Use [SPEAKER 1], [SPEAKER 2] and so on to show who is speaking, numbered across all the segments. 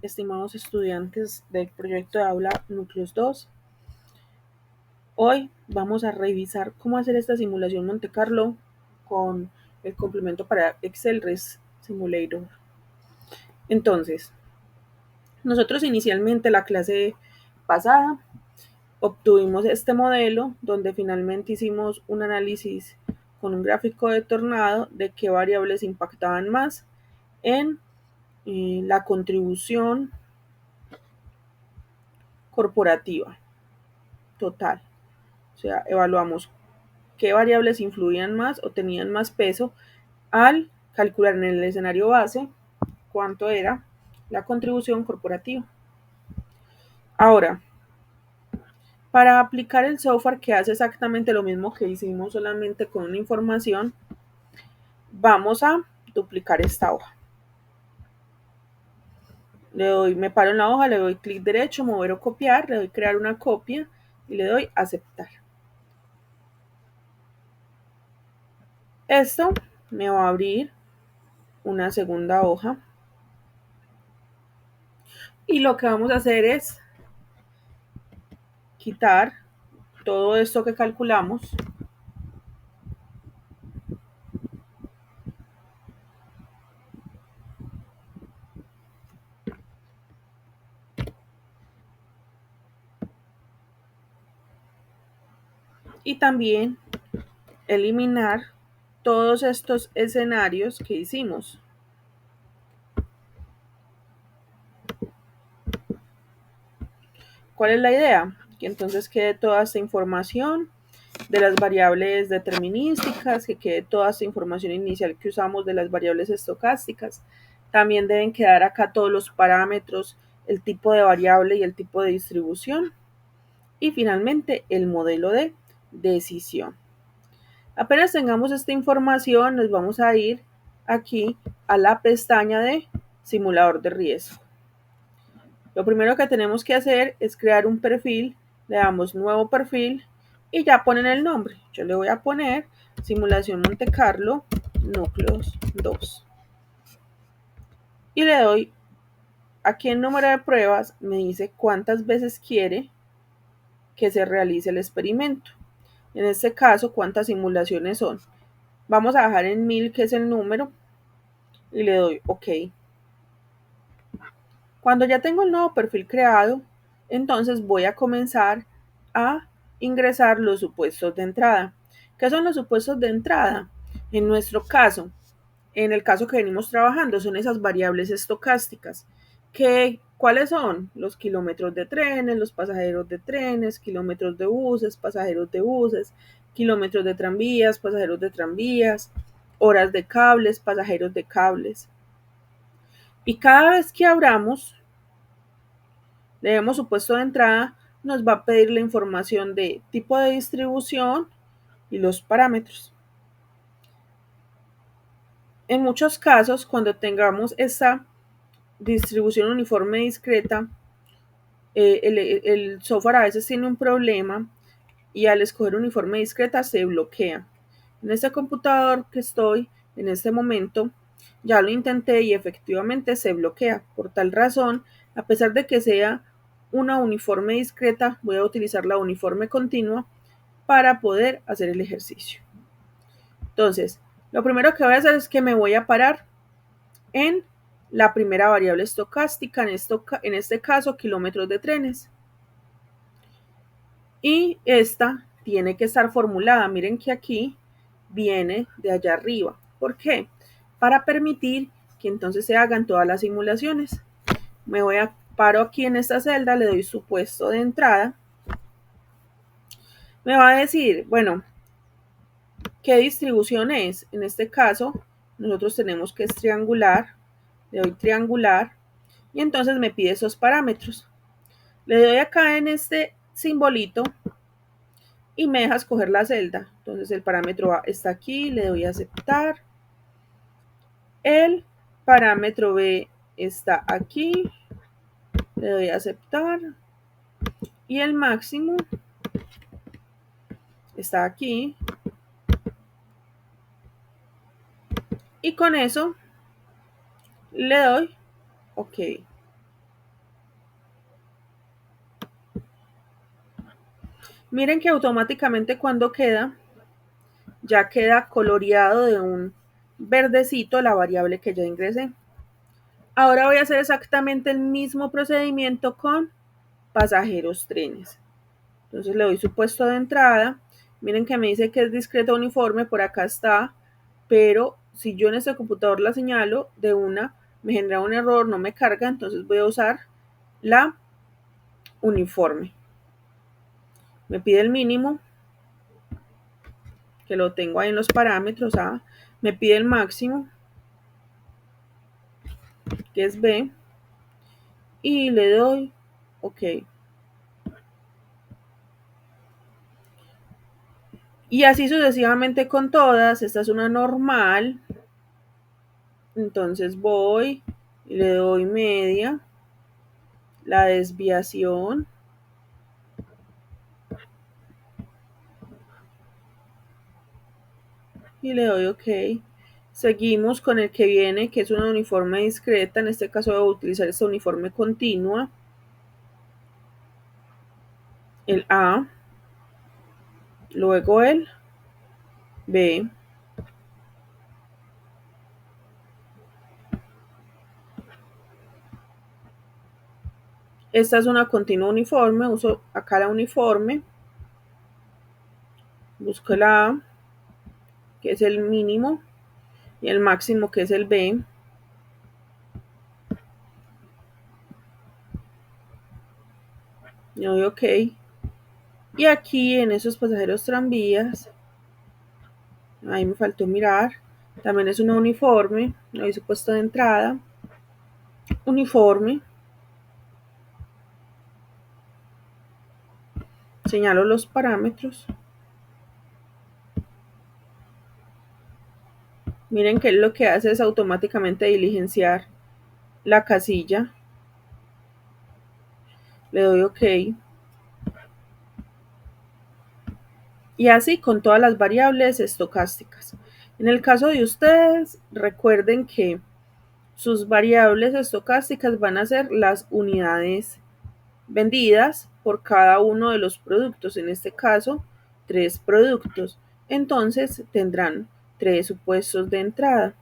[SPEAKER 1] estimados estudiantes del proyecto de aula Núcleos 2. Hoy vamos a revisar cómo hacer esta simulación Monte Carlo con el complemento para Excel Res Simulator. Entonces, nosotros inicialmente la clase pasada obtuvimos este modelo donde finalmente hicimos un análisis con un gráfico de tornado de qué variables impactaban más en la contribución corporativa total. O sea, evaluamos qué variables influían más o tenían más peso al calcular en el escenario base cuánto era la contribución corporativa. Ahora, para aplicar el software que hace exactamente lo mismo que hicimos solamente con una información, vamos a duplicar esta hoja. Me paro en la hoja, le doy clic derecho, mover o copiar, le doy crear una copia y le doy aceptar. Esto me va a abrir una segunda hoja y lo que vamos a hacer es quitar todo esto que calculamos y también eliminar todos estos escenarios que hicimos. ¿Cuál es la idea? Que entonces quede toda esta información de las variables determinísticas, que quede toda esta información inicial que usamos de las variables estocásticas. También deben quedar acá todos los parámetros, el tipo de variable y el tipo de distribución. Y finalmente el modelo de decisión. Apenas tengamos esta información, nos vamos a ir aquí a la pestaña de simulador de riesgo. Lo primero que tenemos que hacer es crear un perfil, le damos nuevo perfil y ya ponen el nombre. Yo le voy a poner simulación Monte Carlo Núcleos 2. Y le doy aquí en número de pruebas, me dice cuántas veces quiere que se realice el experimento. En este caso, cuántas simulaciones son. Vamos a dejar en 1000, que es el número, y le doy OK. Cuando ya tengo el nuevo perfil creado, entonces voy a comenzar a ingresar los supuestos de entrada. ¿Qué son los supuestos de entrada? En nuestro caso, en el caso que venimos trabajando, son esas variables estocásticas. ¿Cuáles son? Los kilómetros de trenes, los pasajeros de trenes, kilómetros de buses, pasajeros de buses, kilómetros de tranvías, pasajeros de tranvías, horas de cables, pasajeros de cables. Y cada vez que abramos, le demos supuesto de entrada, nos va a pedir la información de tipo de distribución y los parámetros. En muchos casos, cuando tengamos esta distribución uniforme discreta, el software a veces tiene un problema y al escoger uniforme discreta se bloquea. En este computador que estoy en este momento, ya lo intenté y efectivamente se bloquea. Por tal razón, a pesar de que sea una uniforme discreta, voy a utilizar la uniforme continua para poder hacer el ejercicio. Entonces, lo primero que voy a hacer es que me voy a parar en la primera variable estocástica, en este caso kilómetros de trenes. Y esta tiene que estar formulada. Miren que aquí viene de allá arriba. ¿Por qué? Para permitir que entonces se hagan todas las simulaciones. Paro aquí en esta celda, le doy supuesto de entrada. Me va a decir, bueno, ¿qué distribución es? En este caso, nosotros tenemos que es triangular. Le doy triangular y entonces me pide esos parámetros. Le doy acá en este simbolito y me deja escoger la celda. Entonces el parámetro A está aquí, le doy a aceptar. El parámetro B está aquí, le doy a aceptar. Y el máximo está aquí. Y con eso le doy OK. Miren que automáticamente cuando queda, ya queda coloreado de un verdecito la variable que ya ingresé. Ahora voy a hacer exactamente el mismo procedimiento con pasajeros trenes. Entonces le doy su puesto de entrada. Miren que me dice que es discreto uniforme, por acá está, pero si yo en este computador la señalo de una, me genera un error, no me carga, entonces voy a usar la uniforme. Me pide el mínimo, que lo tengo ahí en los parámetros A. Me pide el máximo, que es B, y le doy OK. Y así sucesivamente con todas. Esta es una normal. Entonces voy y le doy media, la desviación, y le doy OK. Seguimos con el que viene, que es una uniforme discreta. En este caso voy a utilizar esta uniforme continua, el A, luego el B, esta es una continua uniforme, uso acá la uniforme, busco la A, que es el mínimo, y el máximo, que es el B. Le doy OK. Y aquí en esos pasajeros tranvías, ahí me faltó mirar, también es una uniforme, le doy su puesto de entrada, uniforme, señalo los parámetros. Miren que lo que hace es automáticamente diligenciar la casilla. Le doy OK. Y así con todas las variables estocásticas. En el caso de ustedes, recuerden que sus variables estocásticas van a ser las unidades vendidas por cada uno de los productos. En este caso, 3 productos. Entonces tendrán 3 supuestos de entrada.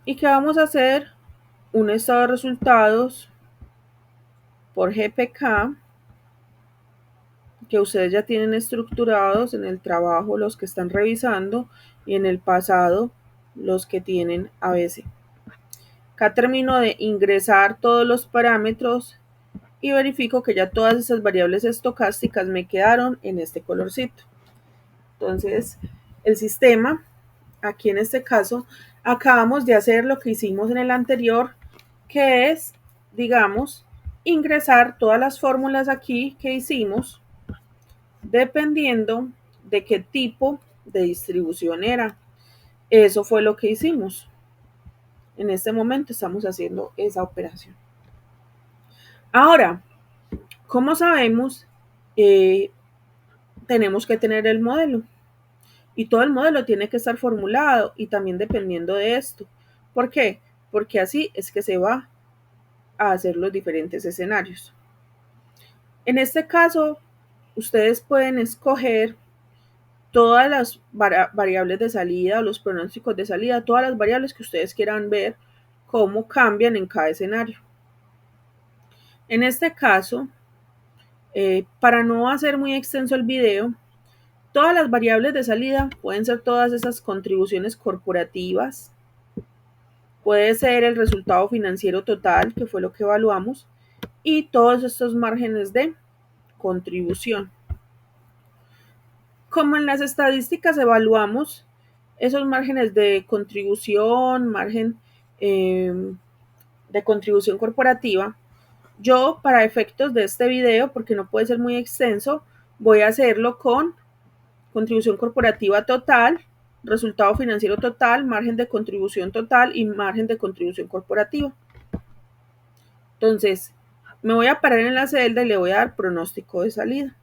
[SPEAKER 1] ¿Y qué vamos a hacer? Un estado de resultados por GPK, que ustedes ya tienen estructurados en el trabajo los que están revisando y en el pasado los que tienen ABC. Acá termino de ingresar todos los parámetros y verifico que ya todas esas variables estocásticas me quedaron en este colorcito. Entonces, el sistema, aquí en este caso, acabamos de hacer lo que hicimos en el anterior, que es, digamos, ingresar todas las fórmulas aquí que hicimos, dependiendo de qué tipo de distribución era. Eso fue lo que hicimos. En este momento estamos haciendo esa operación. Ahora, ¿cómo sabemos? Tenemos que tener el modelo. Y todo el modelo tiene que estar formulado y también dependiendo de esto. ¿Por qué? Porque así es que se va a hacer los diferentes escenarios. En este caso, ustedes pueden escoger todas las variables de salida, los pronósticos de salida, todas las variables que ustedes quieran ver cómo cambian en cada escenario. En este caso, para no hacer muy extenso el video, todas las variables de salida pueden ser todas esas contribuciones corporativas, puede ser el resultado financiero total, que fue lo que evaluamos, y todos estos márgenes de contribución. Como en las estadísticas evaluamos esos márgenes de contribución, margen de contribución corporativa, yo para efectos de este video, porque no puede ser muy extenso, voy a hacerlo con contribución corporativa total, resultado financiero total, margen de contribución total y margen de contribución corporativa. Entonces, me voy a parar en la celda y le voy a dar pronóstico de salida.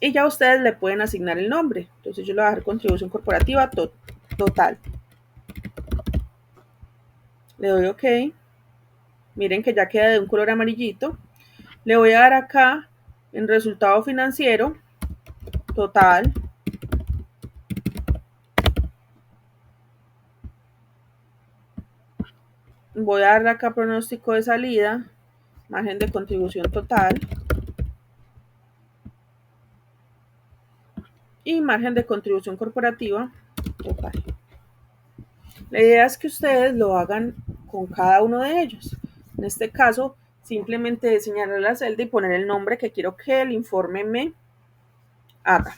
[SPEAKER 1] Y ya ustedes le pueden asignar el nombre. Entonces yo le voy a dar contribución corporativa total. Le doy OK. Miren que ya queda de un color amarillito. Le voy a dar acá en resultado financiero total. Voy a darle acá pronóstico de salida, margen de contribución total y margen de contribución corporativa total. La idea es que ustedes lo hagan con cada uno de ellos. En este caso, simplemente señalar la celda y poner el nombre que quiero que el informe me haga.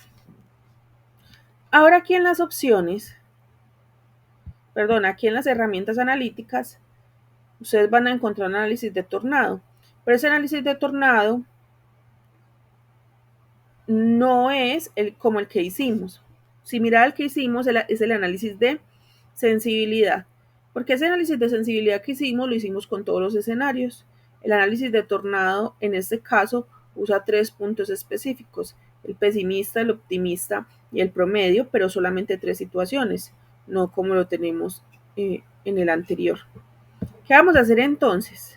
[SPEAKER 1] Ahora aquí en las opciones, aquí en las herramientas analíticas, ustedes van a encontrar un análisis de tornado. Pero ese análisis de tornado no es como el que hicimos. Si mira el que hicimos, es el análisis de sensibilidad. Porque ese análisis de sensibilidad que hicimos, lo hicimos con todos los escenarios. El análisis de tornado, en este caso, usa 3 puntos específicos: el pesimista, el optimista y el promedio, pero solamente 3 situaciones, no como lo tenemos en el anterior. ¿Qué vamos a hacer entonces?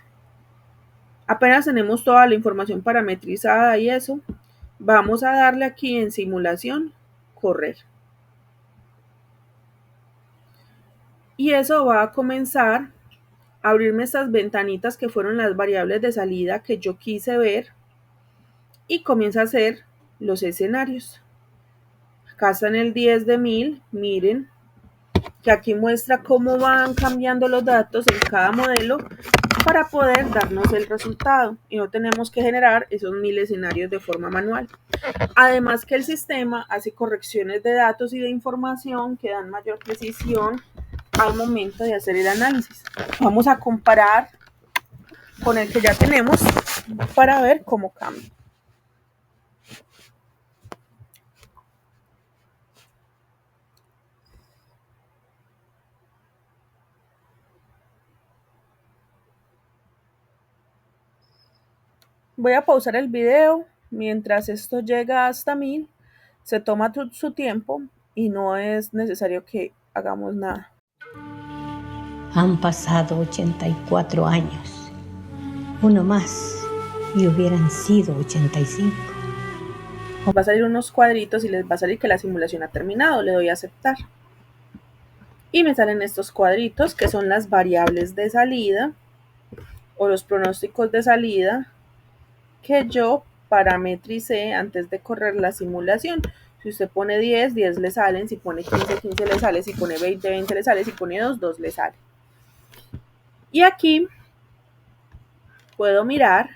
[SPEAKER 1] Apenas tenemos toda la información parametrizada y eso, vamos a darle aquí en simulación, correr. Y eso va a comenzar a abrirme estas ventanitas que fueron las variables de salida que yo quise ver, y comienza a hacer los escenarios. Acá está en el 10 de 1000, miren que aquí muestra cómo van cambiando los datos en cada modelo para poder darnos el resultado y no tenemos que generar esos 1000 escenarios de forma manual. Además que el sistema hace correcciones de datos y de información que dan mayor precisión al momento de hacer el análisis. Vamos a comparar con el que ya tenemos para ver cómo cambia. Voy a pausar el video mientras esto llega hasta 1000. Se toma su tiempo y no es necesario que hagamos nada.
[SPEAKER 2] Han pasado 84 años. Uno más y hubieran sido 85.
[SPEAKER 1] Va a salir unos cuadritos y les va a salir que la simulación ha terminado. Le doy a aceptar. Y me salen estos cuadritos que son las variables de salida o los pronósticos de salida que yo parametricé antes de correr la simulación. Si usted pone 10, 10 le salen; si pone 15, 15 le sale; si pone 20, 20 le sale; si pone 2, 2 le sale. Y aquí puedo mirar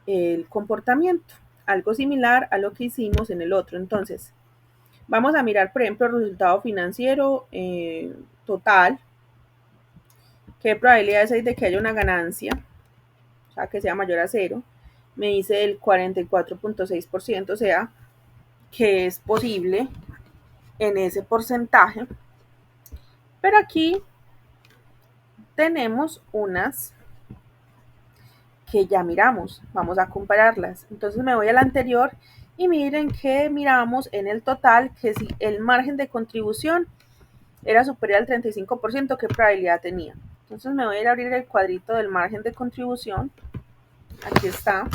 [SPEAKER 1] el comportamiento, algo similar a lo que hicimos en el otro. Entonces, vamos a mirar, por ejemplo, el resultado financiero total. ¿Qué probabilidades hay de que haya una ganancia? O sea, que sea mayor a 0. Me dice el 44.6%, o sea, que es posible en ese porcentaje. Pero aquí tenemos unas que ya miramos, vamos a compararlas. Entonces me voy al anterior y miren que miramos en el total que si el margen de contribución era superior al 35%, ¿qué probabilidad tenía? Entonces me voy a ir a abrir el cuadrito del margen de contribución. Aquí está.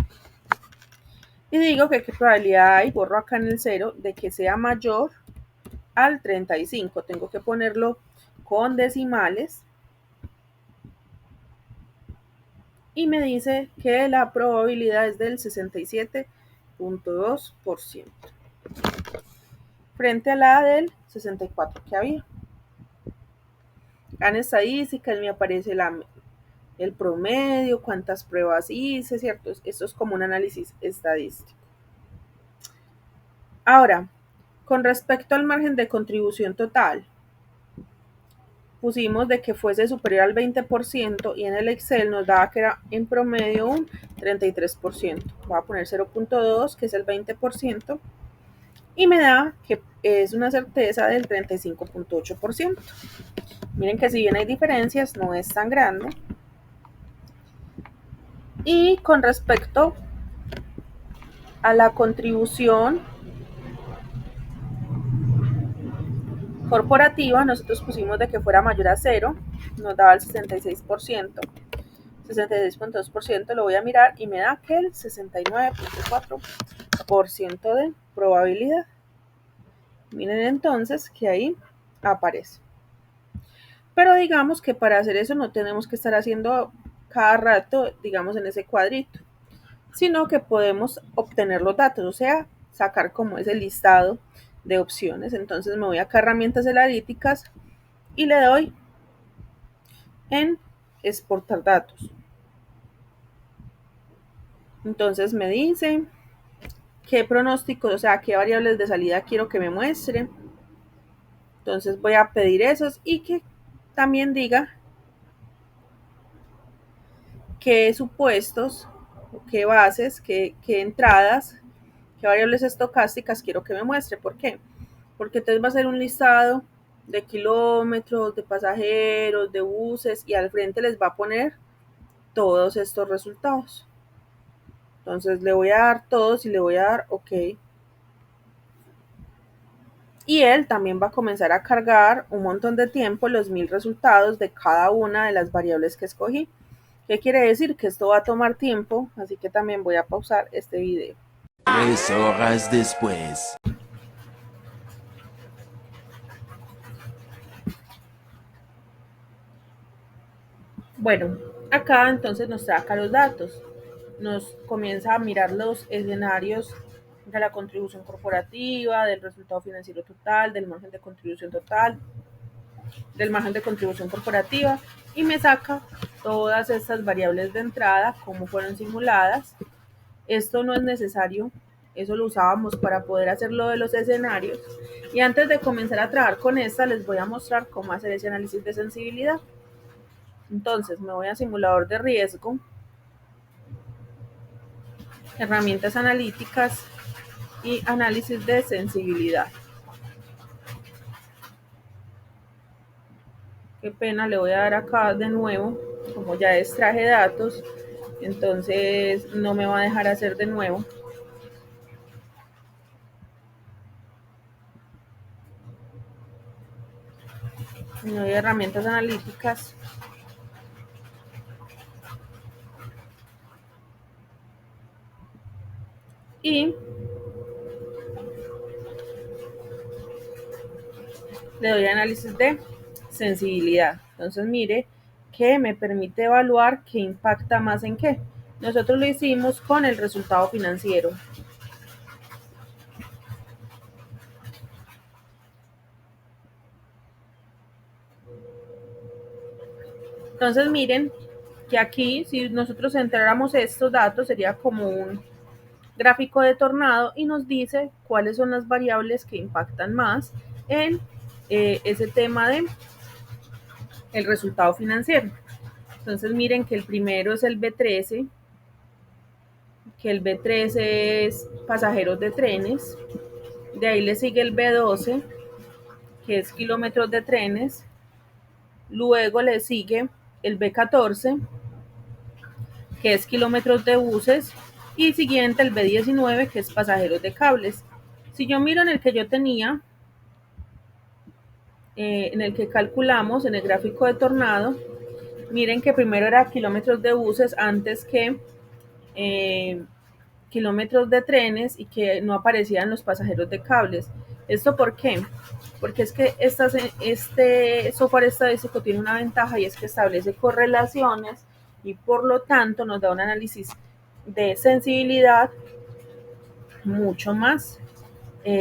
[SPEAKER 1] Y digo que qué probabilidad hay, borro acá en el 0, de que sea mayor al 35. Tengo que ponerlo con decimales. Y me dice que la probabilidad es del 67.2% frente a la del 64 que había. En estadísticas me aparece el promedio, cuántas pruebas hice, ¿cierto? Esto es como un análisis estadístico. Ahora, con respecto al margen de contribución total, pusimos de que fuese superior al 20% y en el Excel nos daba que era en promedio un 33%. Voy a poner 0.2, que es el 20%, y me da que es una certeza del 35.8%. Miren que si bien hay diferencias, no es tan grande. Y con respecto a la contribución corporativa, nosotros pusimos de que fuera mayor a 0, nos daba el 66%. 66.2%, lo voy a mirar y me da que el 69.4% de probabilidad. Miren entonces que ahí aparece. Pero digamos que para hacer eso no tenemos que estar haciendo cada rato, digamos, en ese cuadrito, sino que podemos obtener los datos, o sea, sacar como ese listado de opciones. Entonces me voy acá a herramientas analíticas y le doy en exportar datos. Entonces me dice qué pronósticos, o sea, qué variables de salida quiero que me muestre. Entonces voy a pedir esos y que también diga qué supuestos, qué bases, qué entradas, qué variables estocásticas quiero que me muestre. ¿Por qué? Porque entonces va a ser un listado de kilómetros, de pasajeros, de buses y al frente les va a poner todos estos resultados. Entonces le voy a dar todos y le voy a dar OK. Y él también va a comenzar a cargar un montón de tiempo los 1000 resultados de cada una de las variables que escogí. ¿Qué quiere decir? Que esto va a tomar tiempo, así que también voy a pausar este video.
[SPEAKER 3] 3 horas después.
[SPEAKER 1] Bueno, acá entonces nos saca los datos. Nos comienza a mirar los escenarios de la contribución corporativa, del resultado financiero total, del margen de contribución total, del margen de contribución corporativa y me saca todas estas variables de entrada, cómo fueron simuladas. Esto no es necesario, eso lo usábamos para poder hacer lo de los escenarios. Y antes de comenzar a trabajar con esta, les voy a mostrar cómo hacer ese análisis de sensibilidad. Entonces me voy a simulador de riesgo, herramientas analíticas y análisis de sensibilidad. Qué pena, le voy a dar acá de nuevo, como ya extraje datos, entonces no me va a dejar hacer de nuevo. Me voy a herramientas analíticas. Y le doy análisis de sensibilidad. Entonces mire que me permite evaluar qué impacta más en qué. Nosotros lo hicimos con el resultado financiero. Entonces miren que aquí si nosotros entráramos estos datos sería como un gráfico de tornado y nos dice cuáles son las variables que impactan más en ese tema de el resultado financiero. Entonces miren que el primero es el B13, que el B13 es pasajeros de trenes, de ahí le sigue el B12, que es kilómetros de trenes, luego le sigue el B14, que es kilómetros de buses, y siguiente el B19, que es pasajeros de cables. Si yo miro en el que yo tenía, en el que calculamos en el gráfico de tornado, miren que primero era kilómetros de buses antes que kilómetros de trenes y que no aparecían los pasajeros de cables. ¿Esto por qué? Porque es que este software estadístico tiene una ventaja y es que establece correlaciones y por lo tanto nos da un análisis de sensibilidad mucho más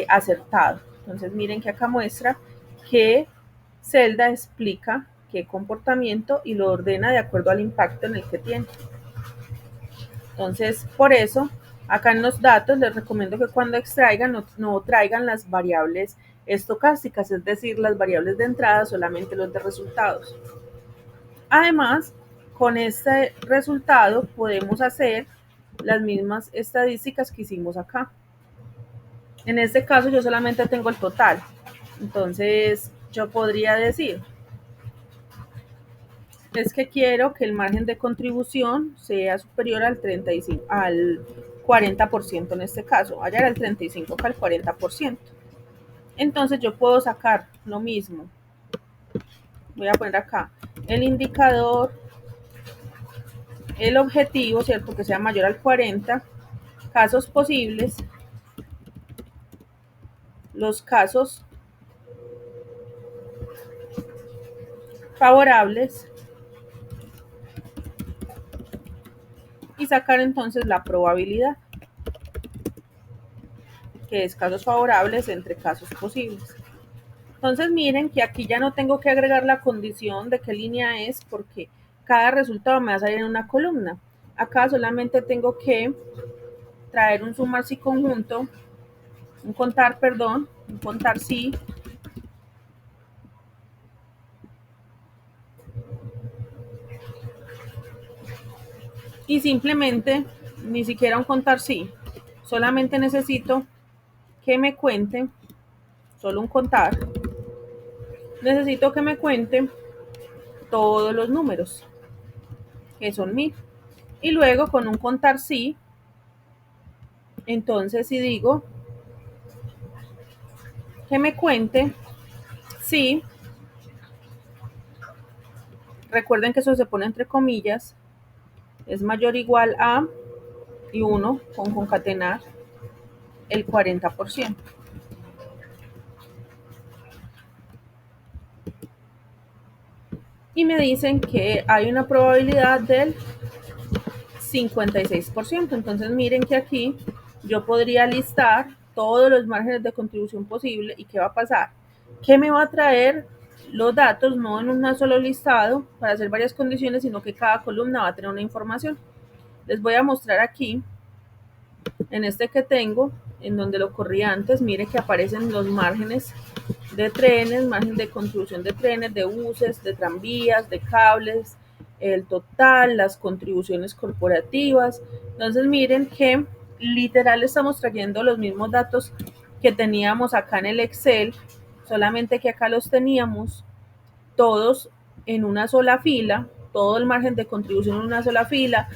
[SPEAKER 1] acertado. Entonces miren que acá muestra que Zelda explica qué comportamiento y lo ordena de acuerdo al impacto en el que tiene. Entonces, por eso, acá en los datos les recomiendo que cuando extraigan no traigan las variables estocásticas, es decir, las variables de entrada, solamente los de resultados. Además, con este resultado podemos hacer las mismas estadísticas que hicimos acá. En este caso yo solamente tengo el total, entonces yo podría decir, es que quiero que el margen de contribución sea superior al 35, al 40% en este caso, allá era el 35 acá el 40%. Entonces yo puedo sacar lo mismo. Voy a poner acá el indicador el objetivo, ¿cierto? Que sea mayor al 40, casos posibles, los casos favorables y sacar entonces la probabilidad, que es casos favorables entre casos posibles. Entonces miren que aquí ya no tengo que agregar la condición de qué línea es porque cada resultado me va a salir en una columna. Acá solamente tengo que traer un sumar si conjunto, un contar si, y simplemente ni siquiera un contar si, solamente necesito que me cuente, solo un contar, necesito que me cuente todos los números, que son 1000. Y luego con un contar sí, entonces si digo que me cuente sí, recuerden que eso se pone entre comillas, es mayor o igual a, y 1 con concatenar el 40%. Y me dicen que hay una probabilidad del 56%. Entonces miren que aquí yo podría listar todos los márgenes de contribución posible. ¿Y qué va a pasar? Que me va a traer los datos no en un solo listado para hacer varias condiciones, sino que cada columna va a tener una información. Les voy a mostrar aquí, en este que tengo, en donde lo corrí antes, mire que aparecen los márgenes de trenes, margen de contribución de trenes, de buses, de tranvías, de cables, el total, las contribuciones corporativas. Entonces miren que literal estamos trayendo los mismos datos que teníamos acá en el Excel, solamente que acá los teníamos todos en una sola fila, todo el margen de contribución en una sola fila,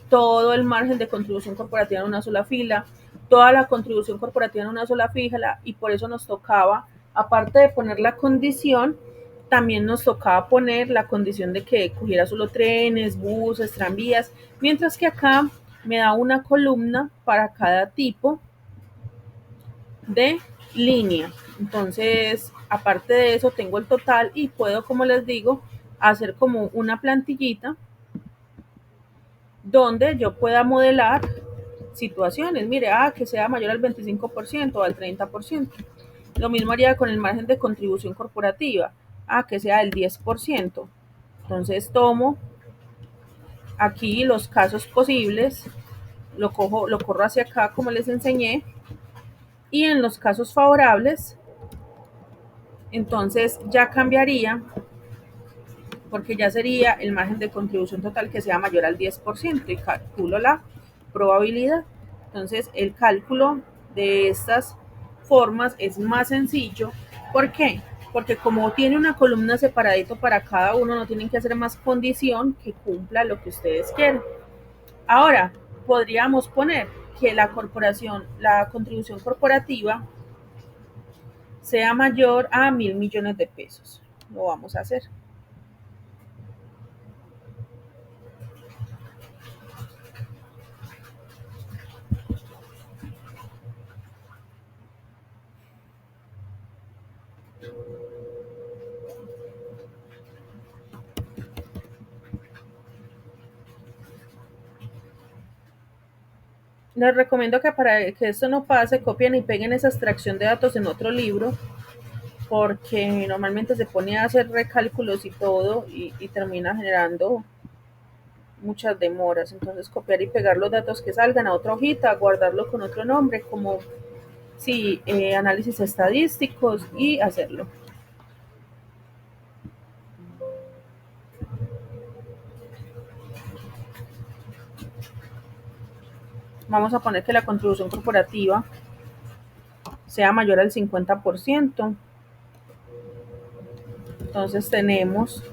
[SPEAKER 1] todo el margen de contribución corporativa en una sola fila, toda la contribución corporativa en una sola fila, y por eso nos tocaba, aparte de poner la condición, también nos tocaba poner la condición de que cogiera solo trenes, buses, tranvías, mientras que acá me da una columna para cada tipo de línea. Entonces, aparte de eso, tengo el total y puedo, como les digo, hacer como una plantillita donde yo pueda modelar situaciones. Mire, que sea mayor al 25% o al 30%. Lo mismo haría con el margen de contribución corporativa. Que sea el 10%. Entonces tomo aquí los casos posibles, lo corro hacia acá como les enseñé, y en los casos favorables, entonces ya cambiaría, porque ya sería el margen de contribución total que sea mayor al 10% y calculo la probabilidad. Entonces el cálculo de estas formas es más sencillo. ¿Por qué? Porque como tiene una columna separadito para cada uno, no tienen que hacer más condición que cumpla lo que ustedes quieren. Ahora, podríamos poner que la contribución corporativa sea mayor a 1.000 millones de pesos. Lo vamos a hacer. Les recomiendo que para que esto no pase, copien y peguen esa extracción de datos en otro libro, porque normalmente se pone a hacer recálculos y todo y termina generando muchas demoras. Entonces copiar y pegar los datos que salgan a otra hojita, guardarlo con otro nombre, como análisis estadísticos, y hacerlo. Vamos a poner que la contribución corporativa sea mayor al 50%. Entonces tenemos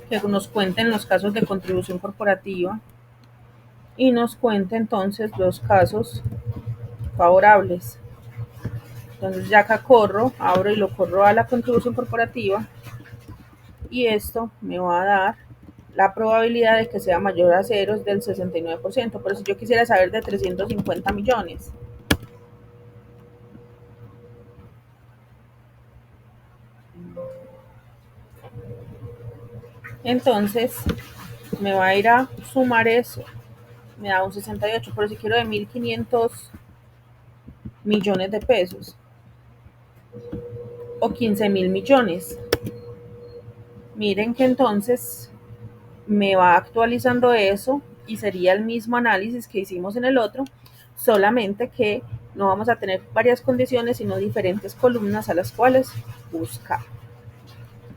[SPEAKER 1] que nos cuenten los casos de contribución corporativa y nos cuente entonces los casos favorables. Entonces ya acá abro y lo corro a la contribución corporativa, y esto me va a dar la probabilidad de que sea mayor a 0 es del 69%, pero si yo quisiera saber de 350 millones, entonces me va a ir a sumar eso, me da un 68, pero si quiero de 1.500 millones de pesos o 15.000 millones, miren que entonces me va actualizando eso y sería el mismo análisis que hicimos en el otro, solamente que no vamos a tener varias condiciones, sino diferentes columnas a las cuales buscar.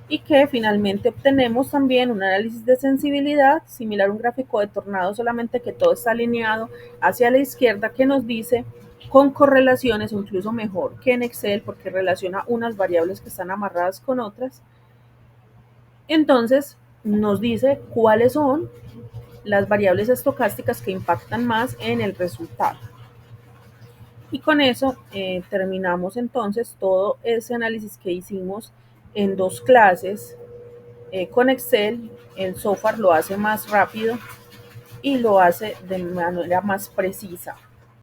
[SPEAKER 1] Y que finalmente obtenemos también un análisis de sensibilidad similar a un gráfico de tornado, solamente que todo está alineado hacia la izquierda, que nos dice con correlaciones, incluso mejor que en Excel, porque relaciona unas variables que están amarradas con otras. Entonces nos dice cuáles son las variables estocásticas que impactan más en el resultado. Y con eso terminamos entonces todo ese análisis que hicimos en 2 clases con Excel. El software lo hace más rápido y lo hace de manera más precisa.